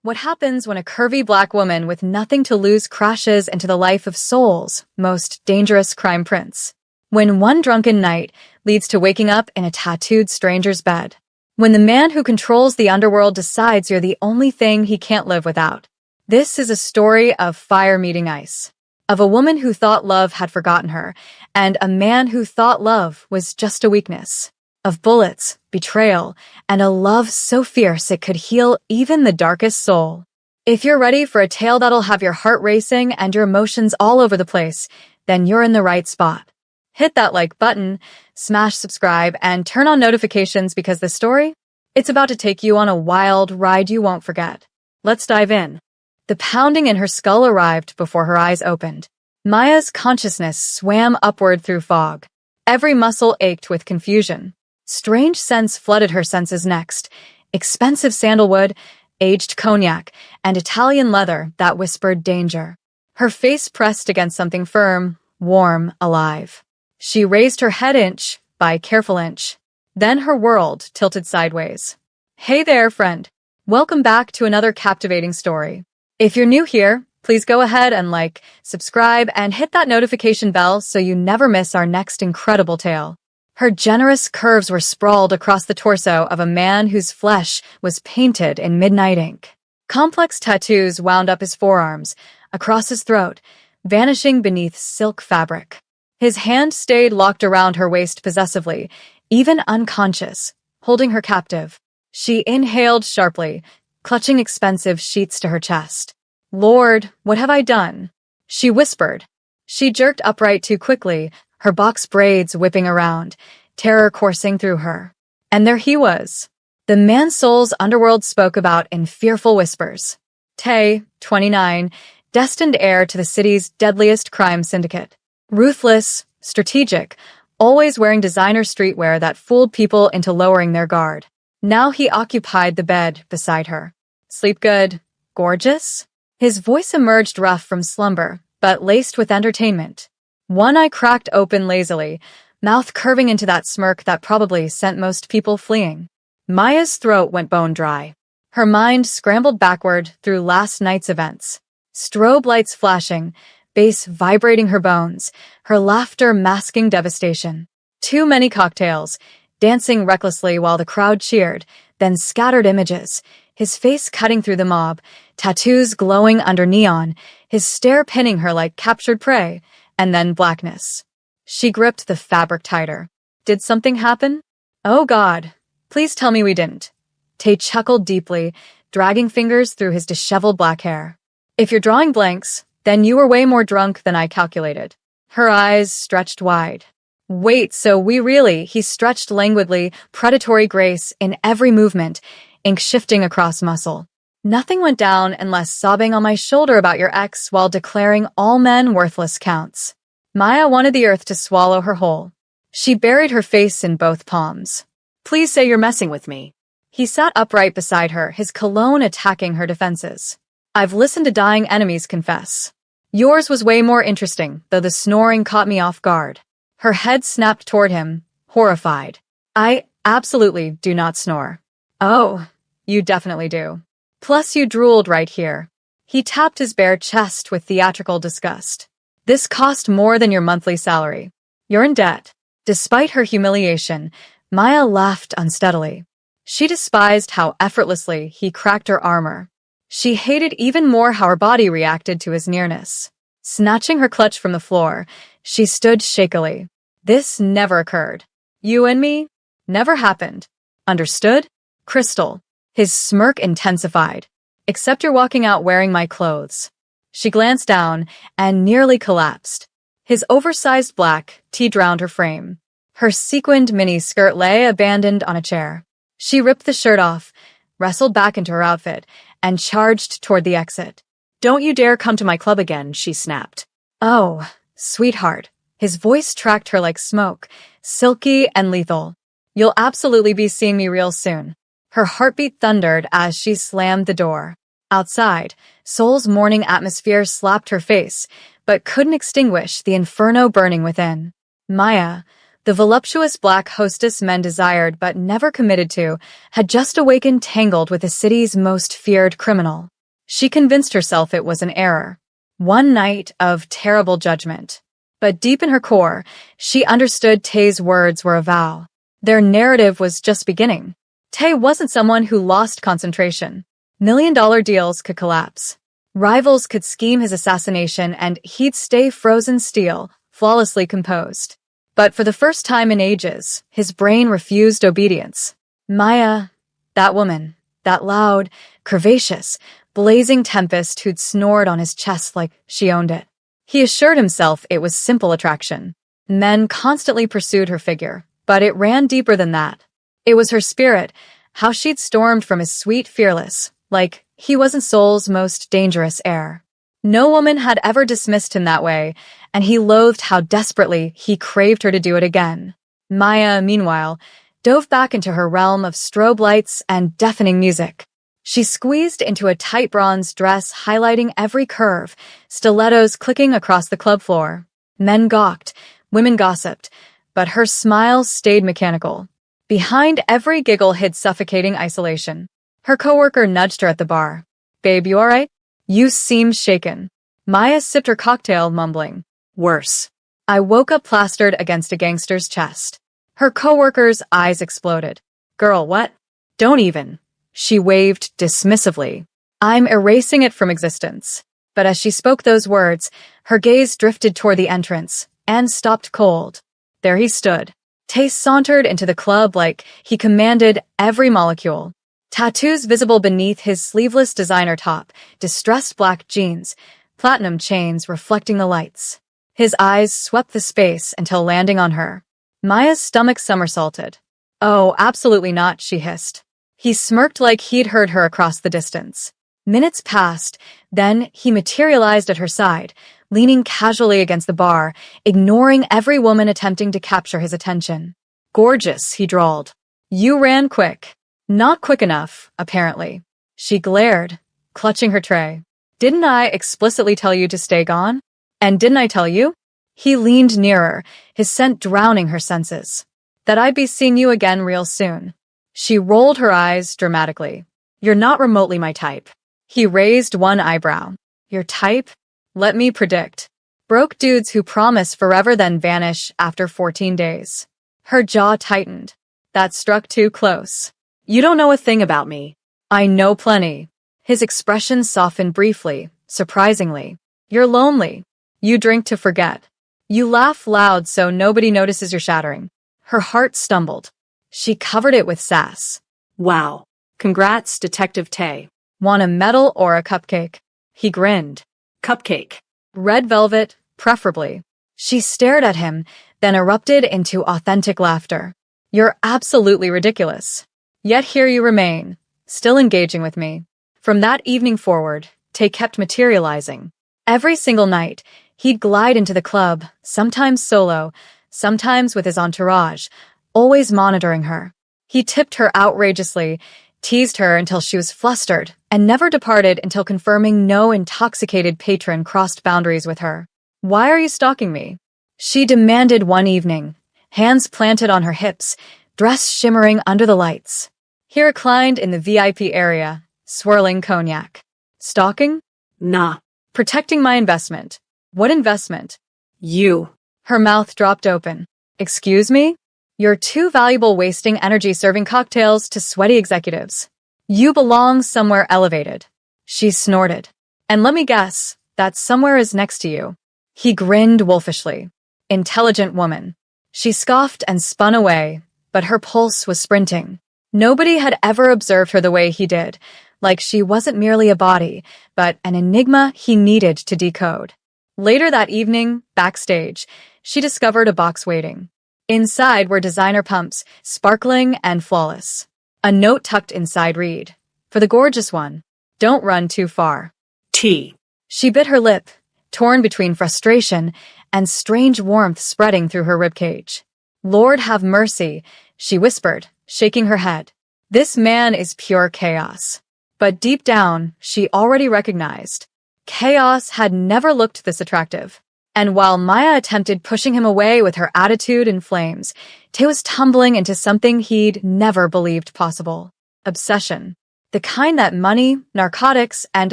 What happens when a curvy black woman with nothing to lose crashes into the life of Seoul's most dangerous crime prince? When one drunken night leads to waking up in a tattooed stranger's bed. When the man who controls the underworld decides you're the only thing he can't live without. This is a story of fire meeting ice. Of a woman who thought love had forgotten her, and a man who thought love was just a weakness. Of bullets, betrayal, and a love so fierce it could heal even the darkest soul. If you're ready for a tale that'll have your heart racing and your emotions all over the place, then you're in the right spot. Hit that like button, smash subscribe, and turn on notifications because the story, it's about to take you on a wild ride you won't forget. Let's dive in. The pounding in her skull arrived before her eyes opened. Maya's consciousness swam upward through fog. Every muscle ached with confusion. Strange scents flooded her senses next. Expensive sandalwood, aged cognac, and Italian leather that whispered danger. Her face pressed against something firm, warm, alive. She raised her head inch by careful inch. Then her world tilted sideways. Hey there, friend. Welcome back to another captivating story. If you're new here, please go ahead and like, subscribe, and hit that notification bell so you never miss our next incredible tale. Her generous curves were sprawled across the torso of a man whose flesh was painted in midnight ink. Complex tattoos wound up his forearms, across his throat, vanishing beneath silk fabric. His hand stayed locked around her waist possessively, even unconscious, holding her captive. She inhaled sharply, clutching expensive sheets to her chest. "Lord, what have I done?" she whispered. She jerked upright too quickly, her box braids whipping around, terror coursing through her. And there he was. The man Seoul's underworld spoke about in fearful whispers. Tae, 29, destined heir to the city's deadliest crime syndicate. Ruthless, strategic, always wearing designer streetwear that fooled people into lowering their guard. Now he occupied the bed beside her. "Sleep good, gorgeous?" His voice emerged rough from slumber, but laced with entertainment. One eye cracked open lazily, mouth curving into that smirk that probably sent most people fleeing. Maya's throat went bone dry. Her mind scrambled backward through last night's events. Strobe lights flashing, bass vibrating her bones, her laughter masking devastation. Too many cocktails, dancing recklessly while the crowd cheered, then scattered images, his face cutting through the mob, tattoos glowing under neon, his stare pinning her like captured prey, and then blackness. She gripped the fabric tighter. Did something happen? Oh God, please tell me we didn't. Tae chuckled deeply, dragging fingers through his disheveled black hair. If you're drawing blanks, then you were way more drunk than I calculated. Her eyes stretched wide. Wait, so he stretched languidly, predatory grace in every movement, ink shifting across muscle. Nothing went down unless sobbing on my shoulder about your ex while declaring all men worthless counts. Maya wanted the earth to swallow her whole. She buried her face in both palms. "Please say you're messing with me." He sat upright beside her, his cologne attacking her defenses. "I've listened to dying enemies confess. Yours was way more interesting, though the snoring caught me off guard." Her head snapped toward him, horrified. "I absolutely do not snore." "Oh, you definitely do. Plus you drooled right here." He tapped his bare chest with theatrical disgust. "This cost more than your monthly salary. You're in debt." Despite her humiliation, Maya laughed unsteadily. She despised how effortlessly he cracked her armor. She hated even more how her body reacted to his nearness. Snatching her clutch from the floor, she stood shakily. "This never occurred. You and me? Never happened. Understood? Crystal." His smirk intensified. "Except you're walking out wearing my clothes." She glanced down and nearly collapsed. His oversized black tee drowned her frame. Her sequined mini skirt lay abandoned on a chair. She ripped the shirt off, wrestled back into her outfit, and charged toward the exit. "Don't you dare come to my club again," she snapped. "Oh, sweetheart." His voice tracked her like smoke, silky and lethal. "You'll absolutely be seeing me real soon." Her heartbeat thundered as she slammed the door. Outside, Seoul's morning atmosphere slapped her face, but couldn't extinguish the inferno burning within. Maya, the voluptuous black hostess men desired but never committed to, had just awakened tangled with the city's most feared criminal. She convinced herself it was an error. One night of terrible judgment. But deep in her core, she understood Tae's words were a vow. Their narrative was just beginning. Tae wasn't someone who lost concentration. $1 million deals could collapse. Rivals could scheme his assassination and he'd stay frozen steel, flawlessly composed. But for the first time in ages, his brain refused obedience. Maya, that woman, that loud, curvaceous, blazing tempest who'd snored on his chest like she owned it. He assured himself it was simple attraction. Men constantly pursued her figure, but it ran deeper than that. It was her spirit, how she'd stormed from his sweet fearless, like he wasn't Seoul's most dangerous heir. No woman had ever dismissed him that way, and he loathed how desperately he craved her to do it again. Maya, meanwhile, dove back into her realm of strobe lights and deafening music. She squeezed into a tight bronze dress highlighting every curve, stilettos clicking across the club floor. Men gawked, women gossiped, but her smile stayed mechanical. Behind every giggle hid suffocating isolation. Her coworker nudged her at the bar. "Babe, you alright? You seem shaken." Maya sipped her cocktail, mumbling, "Worse." I woke up plastered against a gangster's chest. Her coworker's eyes exploded. "Girl, what? Don't even." She waved dismissively. "I'm erasing it from existence." But as she spoke those words, her gaze drifted toward the entrance and stopped cold. There he stood. Tae sauntered into the club like he commanded every molecule. Tattoos visible beneath his sleeveless designer top, distressed black jeans, platinum chains reflecting the lights. His eyes swept the space until landing on her. Maya's stomach somersaulted. "Oh, absolutely not," she hissed. He smirked like he'd heard her across the distance. Minutes passed, then he materialized at her side, leaning casually against the bar, ignoring every woman attempting to capture his attention. "Gorgeous," he drawled. "You ran quick." Not quick enough, apparently. She glared, clutching her tray. "Didn't I explicitly tell you to stay gone? And didn't I tell you?" He leaned nearer, his scent drowning her senses. "That I'd be seeing you again real soon." She rolled her eyes dramatically. "You're not remotely my type." He raised one eyebrow. "Your type? Let me predict. Broke dudes who promise forever then vanish after 14 days. Her jaw tightened. That struck too close. "You don't know a thing about me." "I know plenty." His expression softened briefly, surprisingly. "You're lonely. You drink to forget. You laugh loud so nobody notices you're shattering." Her heart stumbled. She covered it with sass. "Wow. Congrats, Detective Tae. Want a medal or a cupcake?" He grinned. "Cupcake. Red velvet, preferably." She stared at him, then erupted into authentic laughter. "You're absolutely ridiculous. Yet here you remain, still engaging with me." From that evening forward, Tae kept materializing. Every single night, he'd glide into the club, sometimes solo, sometimes with his entourage, always monitoring her. He tipped her outrageously, teased her until she was flustered, and never departed until confirming no intoxicated patron crossed boundaries with her. "Why are you stalking me?" She demanded one evening, hands planted on her hips, dress shimmering under the lights. He reclined in the VIP area, swirling cognac. "Stalking? Nah. Protecting my investment." "What investment?" "You." Her mouth dropped open. "Excuse me? You're too valuable wasting energy serving cocktails to sweaty executives. You belong somewhere elevated." She snorted. "And let me guess, that somewhere is next to you." He grinned wolfishly. "Intelligent woman." She scoffed and spun away, but her pulse was sprinting. Nobody had ever observed her the way he did, like she wasn't merely a body, but an enigma he needed to decode. Later that evening, backstage, she discovered a box waiting. Inside were designer pumps, sparkling and flawless. A note tucked inside read, "For the gorgeous one, don't run too far. T." She bit her lip, torn between frustration and strange warmth spreading through her ribcage. "Lord have mercy," she whispered, shaking her head. This man is pure chaos. But deep down, she already recognized. Chaos had never looked this attractive. And while Maya attempted pushing him away with her attitude in flames, Tae was tumbling into something he'd never believed possible. Obsession. The kind that money, narcotics, and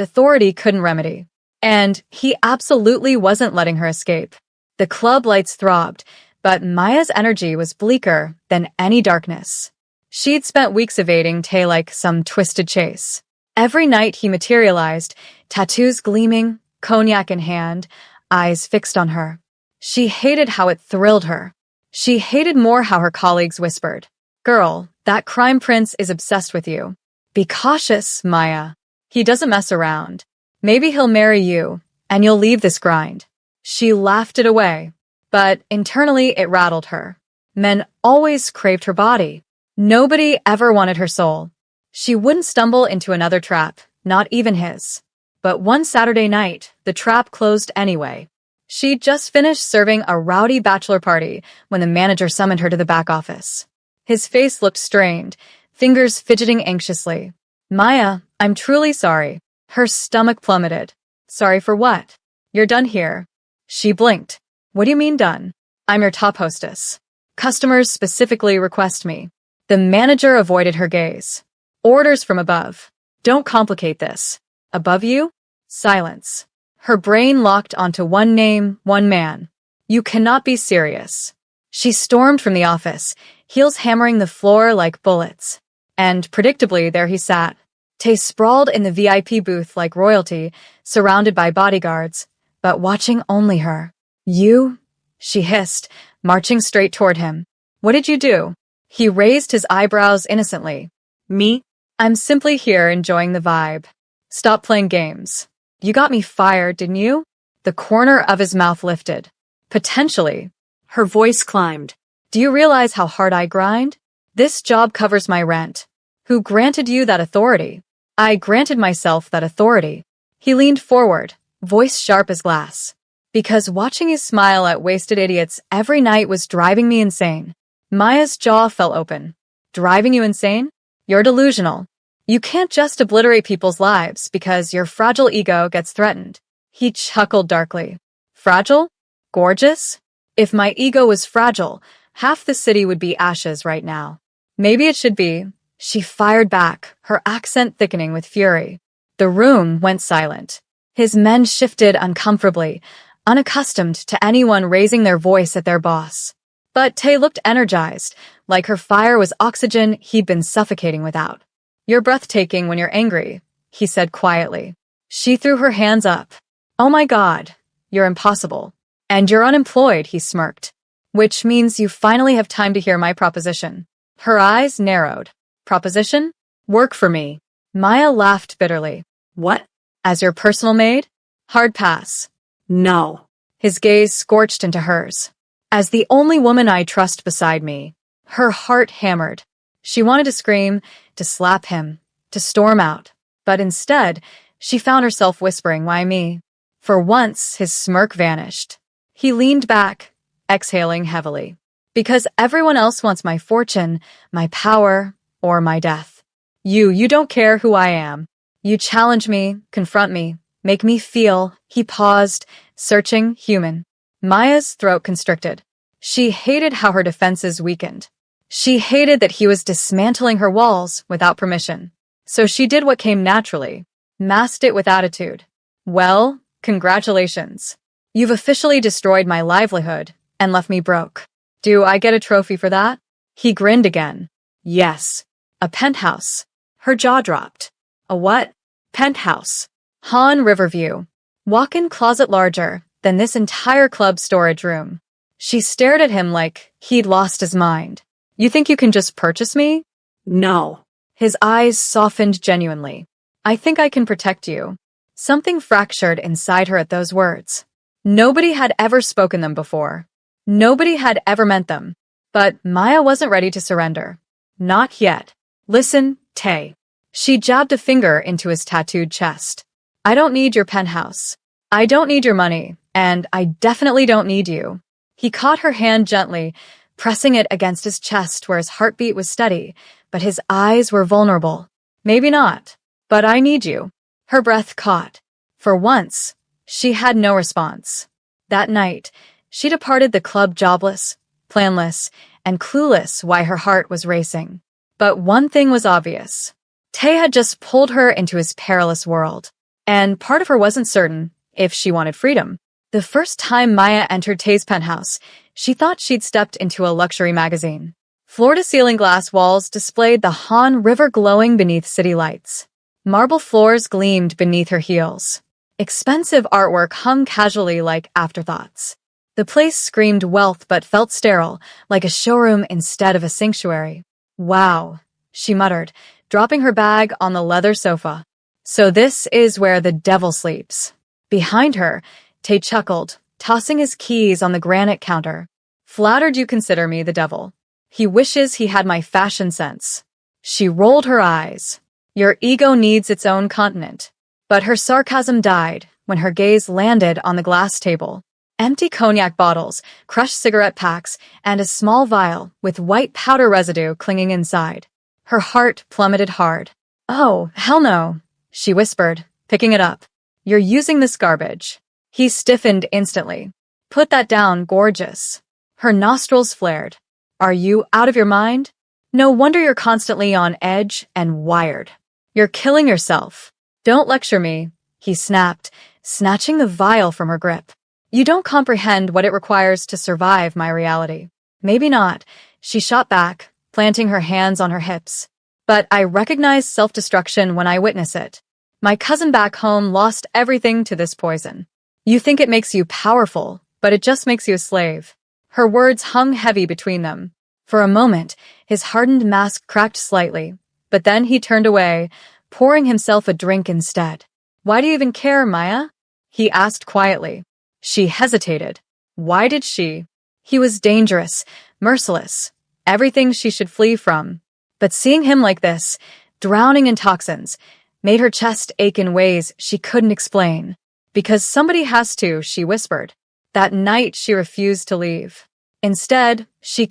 authority couldn't remedy. And he absolutely wasn't letting her escape. The club lights throbbed, but Maya's energy was bleaker than any darkness. She'd spent weeks evading Tay like some twisted chase. Every night he materialized, tattoos gleaming, cognac in hand, eyes fixed on her. She hated how it thrilled her. She hated more how her colleagues whispered, "Girl, that crime prince is obsessed with you. Be cautious, Maya. He doesn't mess around. Maybe he'll marry you, and you'll leave this grind." She laughed it away, but internally it rattled her. Men always craved her body. Nobody ever wanted her soul. She wouldn't stumble into another trap, not even his. But one Saturday night, the trap closed anyway. She'd just finished serving a rowdy bachelor party when the manager summoned her to the back office. His face looked strained, fingers fidgeting anxiously. "Maya, I'm truly sorry." Her stomach plummeted. "Sorry for what? You're done here." She blinked. "What do you mean done? I'm your top hostess. Customers specifically request me." The manager avoided her gaze. "Orders from above. Don't complicate this. Above you?" Silence. Her brain locked onto one name, one man. "You cannot be serious." She stormed from the office, heels hammering the floor like bullets. And predictably, there he sat. Tay sprawled in the VIP booth like royalty, surrounded by bodyguards, but watching only her. "You?" she hissed, marching straight toward him. "What did you do?" He raised his eyebrows innocently. "Me? I'm simply here enjoying the vibe. Stop playing games." "You got me fired, didn't you?" The corner of his mouth lifted. "Potentially." Her voice climbed. "Do you realize how hard I grind? This job covers my rent. Who granted you that authority?" "I granted myself that authority." He leaned forward, voice sharp as glass. "Because watching you smile at wasted idiots every night was driving me insane." Maya's jaw fell open. "Driving you insane? You're delusional. You can't just obliterate people's lives because your fragile ego gets threatened." He chuckled darkly. "Fragile? Gorgeous? If my ego was fragile, half the city would be ashes right now." "Maybe it should be." She fired back, her accent thickening with fury. The room went silent. His men shifted uncomfortably, unaccustomed to anyone raising their voice at their boss. But Tay looked energized, like her fire was oxygen he'd been suffocating without. "You're breathtaking when you're angry," he said quietly. She threw her hands up. "Oh my God, you're impossible. And you're unemployed," he smirked. "Which means you finally have time to hear my proposition." Her eyes narrowed. "Proposition? Work for me." Maya laughed bitterly. "What? As your personal maid?" "Hard pass." "No." His gaze scorched into hers. "As the only woman I trust beside me." Her heart hammered. She wanted to scream, to slap him, to storm out. But instead, she found herself whispering, "Why me?" For once, his smirk vanished. He leaned back, exhaling heavily. "Because everyone else wants my fortune, my power, or my death. You don't care who I am. You challenge me, confront me, make me feel." He paused, searching, human. Maya's throat constricted. She hated how her defenses weakened. She hated that he was dismantling her walls without permission. So she did what came naturally, masked it with attitude. "Well, congratulations. You've officially destroyed my livelihood and left me broke. Do I get a trophy for that?" He grinned again. "Yes. A penthouse." Her jaw dropped. "A what?" "Penthouse. Han Riverview. Walk-in closet larger than this entire club storage room." She stared at him like he'd lost his mind. "You think you can just purchase me?" "No." His eyes softened genuinely. "I think I can protect you." Something fractured inside her at those words. Nobody had ever spoken them before. Nobody had ever meant them. But Maya wasn't ready to surrender. Not yet. "Listen, Tay." She jabbed a finger into his tattooed chest. "I don't need your penthouse. I don't need your money, and I definitely don't need you." He caught her hand gently, pressing it against his chest where his heartbeat was steady, but his eyes were vulnerable. "Maybe not, but I need you." Her breath caught. For once, she had no response. That night, she departed the club jobless, planless, and clueless why her heart was racing. But one thing was obvious. Tay had just pulled her into his perilous world, and part of her wasn't certain if she wanted freedom. The first time Maya entered Tay's penthouse, she thought she'd stepped into a luxury magazine. Floor-to-ceiling glass walls displayed the Han River glowing beneath city lights. Marble floors gleamed beneath her heels. Expensive artwork hung casually like afterthoughts. The place screamed wealth but felt sterile, like a showroom instead of a sanctuary. "Wow," she muttered, dropping her bag on the leather sofa. "So this is where the devil sleeps." Behind her, Tay chuckled, tossing his keys on the granite counter. "Flattered you consider me the devil. He wishes he had my fashion sense." She rolled her eyes. "Your ego needs its own continent." But her sarcasm died when her gaze landed on the glass table. Empty cognac bottles, crushed cigarette packs, and a small vial with white powder residue clinging inside. Her heart plummeted hard. "Oh, hell no," she whispered, picking it up. "You're using this garbage." He stiffened instantly. "Put that down, gorgeous." Her nostrils flared. "Are you out of your mind? No wonder you're constantly on edge and wired. You're killing yourself." "Don't lecture me," he snapped, snatching the vial from her grip. "You don't comprehend what it requires to survive my reality." "Maybe not," she shot back, planting her hands on her hips. "But I recognize self-destruction when I witness it. My cousin back home lost everything to this poison. You think it makes you powerful, but it just makes you a slave." Her words hung heavy between them. For a moment, his hardened mask cracked slightly, but then he turned away, pouring himself a drink instead. "Why do you even care, Maya?" he asked quietly. She hesitated. Why did she? He was dangerous, merciless, everything she should flee from. But seeing him like this, drowning in toxins, made her chest ache in ways she couldn't explain. "Because somebody has to," she whispered. That night she refused to leave. Instead, she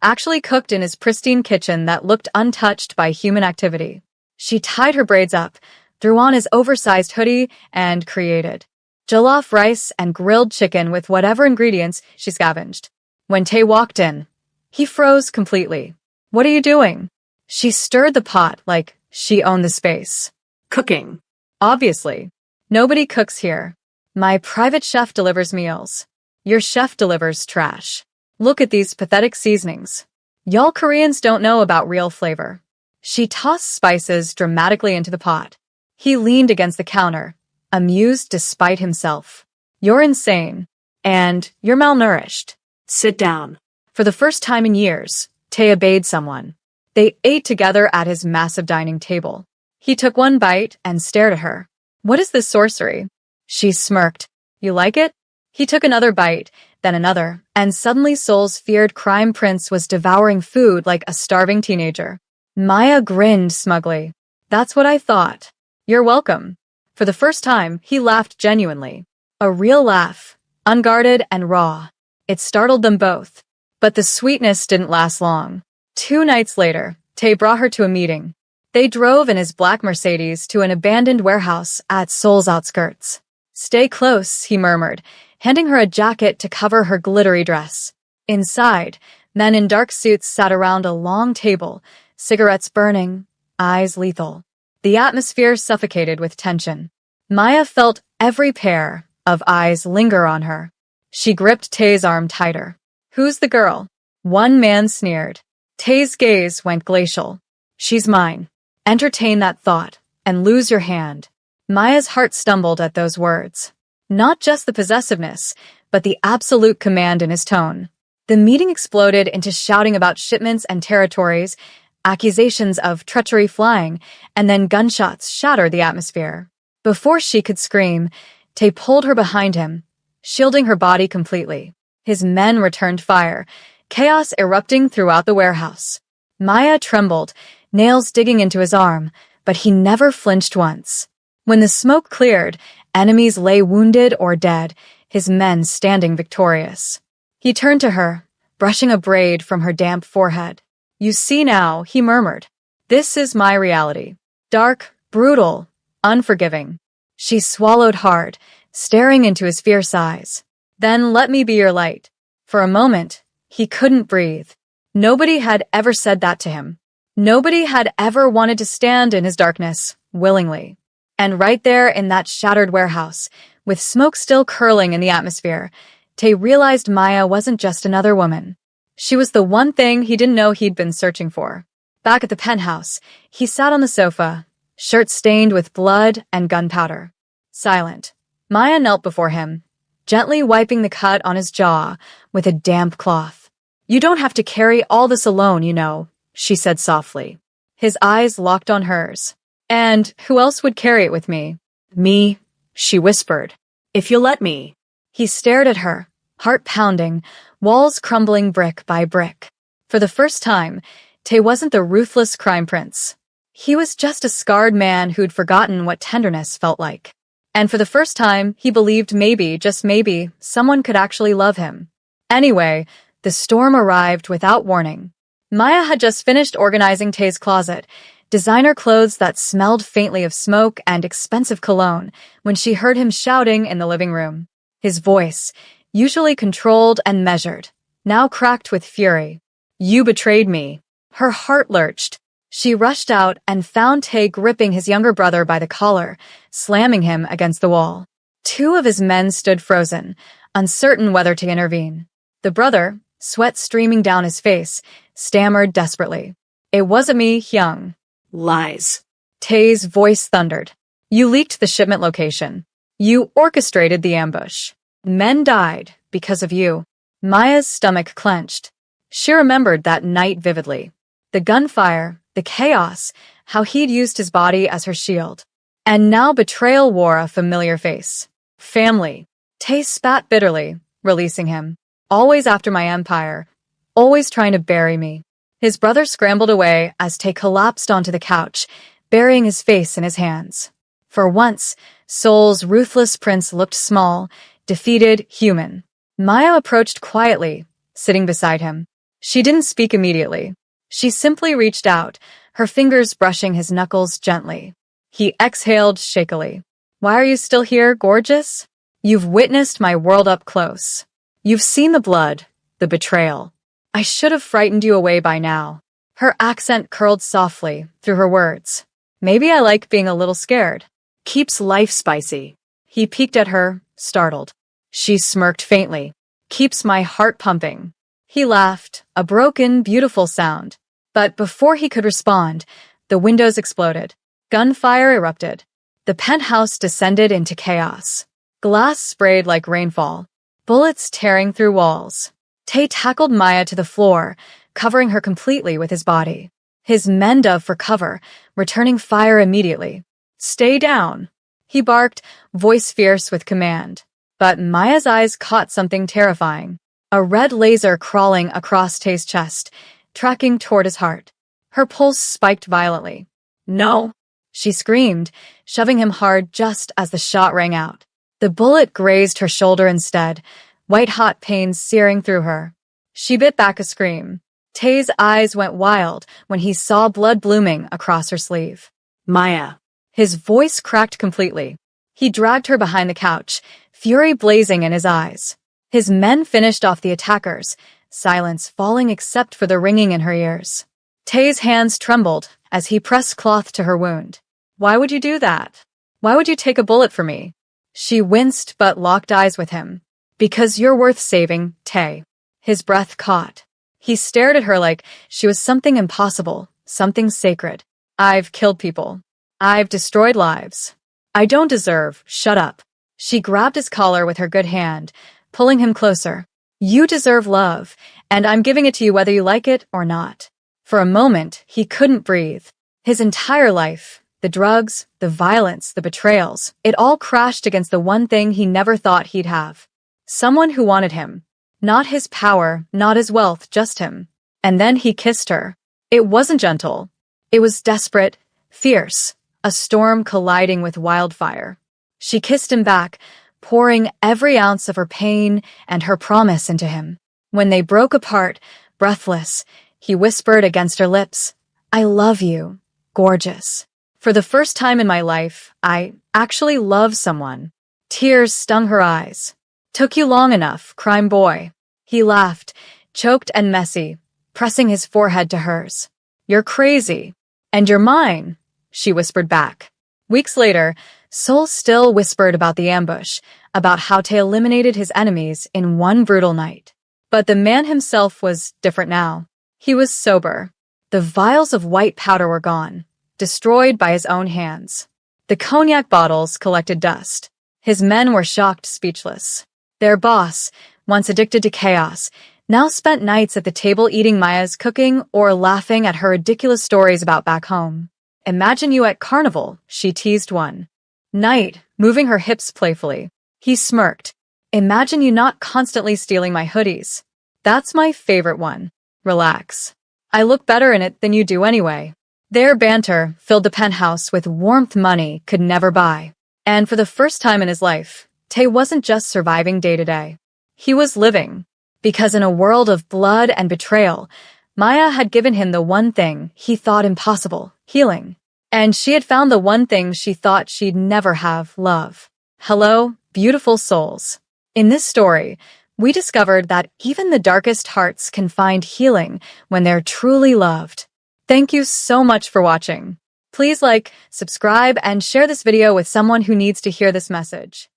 actually cooked in his pristine kitchen that looked untouched by human activity. She tied her braids up, threw on his oversized hoodie, and created jollof rice and grilled chicken with whatever ingredients she scavenged. When Tay walked in, he froze completely. "What are you doing?" She stirred the pot like she owned the space. Cooking. "Obviously. Nobody cooks here. My private chef delivers meals. Your chef delivers trash. Look at these pathetic seasonings. Y'all Koreans don't know about real flavor." She tossed spices dramatically into the pot. He leaned against the counter, amused despite himself. "You're insane. And you're malnourished." Sit down. For the first time in years, Tay obeyed someone. They ate together at his massive dining table. He took one bite and stared at her. "What is this sorcery?" She smirked. "You like it?" He took another bite, then another, and suddenly Seoul's feared crime prince was devouring food like a starving teenager. Maya grinned smugly. "That's what I thought. You're welcome." For the first time, he laughed genuinely. A real laugh, unguarded and raw. It startled them both. But the sweetness didn't last long. 2 nights later, Tay brought her to a meeting. They drove in his black Mercedes to an abandoned warehouse at Seoul's outskirts. "Stay close," he murmured, handing her a jacket to cover her glittery dress. Inside, men in dark suits sat around a long table, cigarettes burning, eyes lethal. The atmosphere suffocated with tension. Maya felt every pair of eyes linger on her. She gripped Tay's arm tighter. "Who's the girl?" One man sneered. Tay's gaze went glacial. "She's mine. Entertain that thought, and lose your hand." Maya's heart stumbled at those words. Not just the possessiveness, but the absolute command in his tone. The meeting exploded into shouting about shipments and territories, accusations of treachery flying, and then gunshots shattered the atmosphere. Before she could scream, Tay pulled her behind him, shielding her body completely. His men returned fire, chaos erupting throughout the warehouse. Maya trembled, nails digging into his arm, but he never flinched once. When the smoke cleared, enemies lay wounded or dead, his men standing victorious. He turned to her, brushing a braid from her damp forehead. "You see now," he murmured. "This is my reality. Dark, brutal, unforgiving." She swallowed hard, staring into his fierce eyes. "Then let me be your light." For a moment, he couldn't breathe. Nobody had ever said that to him. Nobody had ever wanted to stand in his darkness, willingly. And right there in that shattered warehouse, with smoke still curling in the atmosphere, Tay realized Maya wasn't just another woman. She was the one thing he didn't know he'd been searching for. Back at the penthouse, he sat on the sofa, shirt stained with blood and gunpowder. Silent, Maya knelt before him, gently wiping the cut on his jaw with a damp cloth. "You don't have to carry all this alone, you know," she said softly. His eyes locked on hers. "And who else would carry it with me?" "Me," she whispered. "If you'll let me." He stared at her, heart pounding, walls crumbling brick by brick. For the first time, Tay wasn't the ruthless crime prince. He was just a scarred man who'd forgotten what tenderness felt like. And for the first time, he believed maybe, just maybe, someone could actually love him. Anyway, the storm arrived without warning. Maya had just finished organizing Tay's closet, designer clothes that smelled faintly of smoke and expensive cologne, when she heard him shouting in the living room. His voice, usually controlled and measured, now cracked with fury. "You betrayed me." Her heart lurched. She rushed out and found Tay gripping his younger brother by the collar, slamming him against the wall. Two of his men stood frozen, uncertain whether to intervene. The brother, sweat streaming down his face, stammered desperately. "It wasn't me, Hyung." "Lies." Tay's voice thundered. "You leaked the shipment location. You orchestrated the ambush. Men died because of you." Maya's stomach clenched. She remembered that night vividly. The gunfire, the chaos, how he'd used his body as her shield. And now betrayal wore a familiar face. "Family." Tay spat bitterly, releasing him. "Always after my empire. Always trying to bury me." His brother scrambled away as Tay collapsed onto the couch, burying his face in his hands. For once, Seoul's ruthless prince looked small, defeated, human. Maya approached quietly, sitting beside him. She didn't speak immediately. She simply reached out, her fingers brushing his knuckles gently. He exhaled shakily. "Why are you still here, gorgeous? You've witnessed my world up close. You've seen the blood, the betrayal. I should have frightened you away by now." Her accent curled softly through her words. "Maybe I like being a little scared. Keeps life spicy." He peeked at her, startled. She smirked faintly. "Keeps my heart pumping." He laughed, a broken, beautiful sound. But before he could respond, the windows exploded. Gunfire erupted. The penthouse descended into chaos. Glass sprayed like rainfall, bullets tearing through walls. Tay tackled Maya to the floor, covering her completely with his body. His men dove for cover, returning fire immediately. "Stay down," he barked, voice fierce with command. But Maya's eyes caught something terrifying. A red laser crawling across Tay's chest, tracking toward his heart. Her pulse spiked violently. "No!" she screamed, shoving him hard just as the shot rang out. The bullet grazed her shoulder instead, white-hot pain searing through her. She bit back a scream. Tay's eyes went wild when he saw blood blooming across her sleeve. "Maya." His voice cracked completely. He dragged her behind the couch, fury blazing in his eyes. His men finished off the attackers, silence falling except for the ringing in her ears. Tay's hands trembled as he pressed cloth to her wound. "Why would you do that? Why would you take a bullet for me?" She winced but locked eyes with him. "Because you're worth saving, Tay." His breath caught. He stared at her like she was something impossible, something sacred. "I've killed people. I've destroyed lives. I don't deserve." "Shut up." She grabbed his collar with her good hand, pulling him closer. "You deserve love, and I'm giving it to you whether you like it or not." For a moment, he couldn't breathe. His entire life, the drugs, the violence, the betrayals, it all crashed against the one thing he never thought he'd have. Someone who wanted him. Not his power, not his wealth, just him. And then he kissed her. It wasn't gentle. It was desperate, fierce, a storm colliding with wildfire. She kissed him back, pouring every ounce of her pain and her promise into him. When they broke apart, breathless, he whispered against her lips, "I love you, gorgeous." For the first time in my life, I actually love someone. Tears stung her eyes. "Took you long enough, crime boy." He laughed, choked and messy, pressing his forehead to hers. "You're crazy." "And you're mine," she whispered back. Weeks later, Sol still whispered about the ambush, about how Tay eliminated his enemies in one brutal night. But the man himself was different now. He was sober. The vials of white powder were gone, destroyed by his own hands. The cognac bottles collected dust. His men were shocked, speechless. Their boss, once addicted to chaos, now spent nights at the table eating Maya's cooking or laughing at her ridiculous stories about back home. "Imagine you at carnival," she teased one night, moving her hips playfully. He smirked. "Imagine you not constantly stealing my hoodies." "That's my favorite one." "Relax. I look better in it than you do anyway." Their banter filled the penthouse with warmth money could never buy. And for the first time in his life, Tay wasn't just surviving day to day. He was living. Because in a world of blood and betrayal, Maya had given him the one thing he thought impossible, healing. And she had found the one thing she thought she'd never have, love. Hello, beautiful souls. In this story, we discovered that even the darkest hearts can find healing when they're truly loved. Thank you so much for watching. Please like, subscribe, and share this video with someone who needs to hear this message.